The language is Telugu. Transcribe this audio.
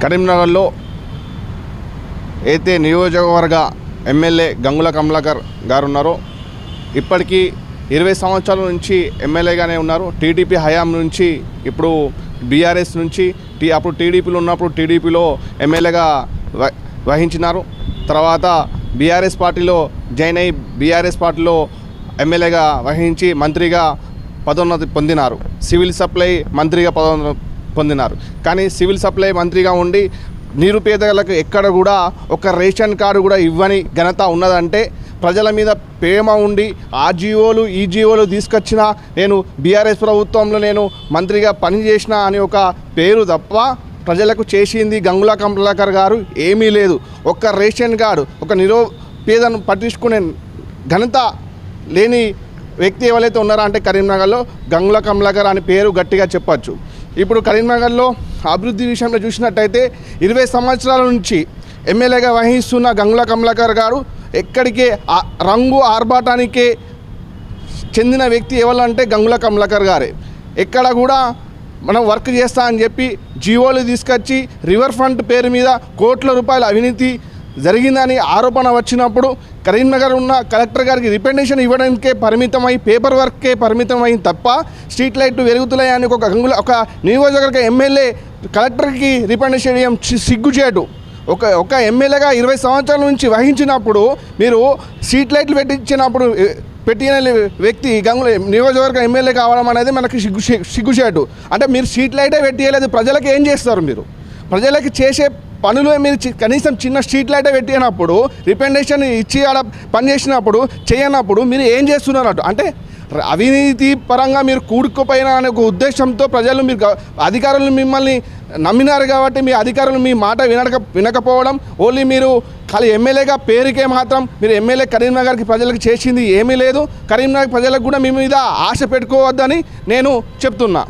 కరీంనగర్లో అయితే నియోజకవర్గ ఎమ్మెల్యే గంగుల కమలాకర్ గారు ఉన్నారో ఇప్పటికీ 20 సంవత్సరాల నుంచి ఎమ్మెల్యేగానే ఉన్నారు. టీడీపీ హయాం నుంచి ఇప్పుడు బీఆర్ఎస్ నుంచి అప్పుడు టీడీపీలో ఉన్నప్పుడు టీడీపీలో ఎమ్మెల్యేగా వహించినారు. తర్వాత బీఆర్ఎస్ పార్టీలో జాయిన్ అయ్యి బీఆర్ఎస్ పార్టీలో ఎమ్మెల్యేగా వహించి మంత్రిగా పదోన్నతి పొందినారు. సివిల్ సప్లై మంత్రిగా పదోన్నతి పొందినారు. కానీ సివిల్ సప్లై మంత్రిగా ఉండి నిరుపేదలకు ఎక్కడ కూడా ఒక రేషన్ కార్డు కూడా ఇవ్వని ఘనత ఉన్నదంటే ప్రజల మీద ప్రేమ ఉండి ఆ జీవోలు ఈ జీవోలు తీసుకొచ్చిన నేను బీఆర్ఎస్ ప్రభుత్వంలో నేను మంత్రిగా పనిచేసిన అని ఒక పేరు తప్ప ప్రజలకు చేసింది గంగుల కమలాకర్ గారు ఏమీ లేదు. ఒక్క రేషన్ కార్డు ఒక నిరుపేదను పట్టించుకునే ఘనత లేని వ్యక్తి ఎవరైతే ఉన్నారో అంటే కరీంనగర్లో గంగుల కమలాకర్ అని పేరు గట్టిగా చెప్పచ్చు. ఇప్పుడు కరీంనగర్లో అభివృద్ధి విషయంలో చూసినట్టయితే 20 సంవత్సరాల నుంచి ఎమ్మెల్యేగా వహిస్తున్న గంగుల కమలాకర్ గారు ఎక్కడికే రంగు ఆర్భాటానికే చెందిన వ్యక్తి ఎవరంటే గంగుల కమలాకర్ గారే. ఎక్కడ కూడా మనం వర్క్ చేస్తా అని చెప్పి జీవోలు తీసుకొచ్చి రివర్ ఫ్రంట్ పేరు మీద కోట్ల రూపాయల అవినీతి జరిగిందని ఆరోపణ వచ్చినప్పుడు కరీంనగర్ ఉన్న కలెక్టర్ గారికి రిప్రజెంటేషన్ ఇవ్వడానికే పరిమితమై పేపర్ వర్క్కే పరిమితమైంది తప్ప స్ట్రీట్ లైట్లు వెలుగుతున్నాయని ఒక నియోజకవర్గ ఎమ్మెల్యే కలెక్టర్కి రిప్రజెంటేషన్ ఇవ్వడం సిగ్గుచేటు. ఒక ఎమ్మెల్యేగా 20 సంవత్సరాల నుంచి వహించినప్పుడు మీరు స్ట్రీట్ లైట్లు పెట్టిన వ్యక్తి గంగుల నియోజకవర్గ ఎమ్మెల్యే కావడం అనేది మనకి సిగ్గుచేటు. అంటే మీరు స్ట్రీట్ లైటే పెట్టియలేదు, ప్రజలకు ఏం చేస్తారు? మీరు ప్రజలకి చేసే పనులు మీరు కనీసం చిన్న స్ట్రీట్ లైటే పెట్టినప్పుడు రిప్రజెంటేషన్ ఇచ్చి ఆడ పనిచేసినప్పుడు చేయనప్పుడు మీరు ఏం చేస్తున్నారు? అంటే అవినీతి పరంగా మీరు కూడుకుపోయిన అనే ఒక ఉద్దేశంతో ప్రజలు మీరు అధికారులు మిమ్మల్ని నమ్మినారు కాబట్టి మీ అధికారులు మీ మాట వినకపోవడం, ఓన్లీ మీరు ఖాళీ ఎమ్మెల్యేగా పేరుకే మాత్రం మీరు ఎమ్మెల్యే కరీంనగర్కి ప్రజలకు చేసింది ఏమీ లేదు. కరీంనగర్ ప్రజలకు కూడా మీ మీద ఆశ పెట్టుకోవద్దని నేను చెప్తున్నా.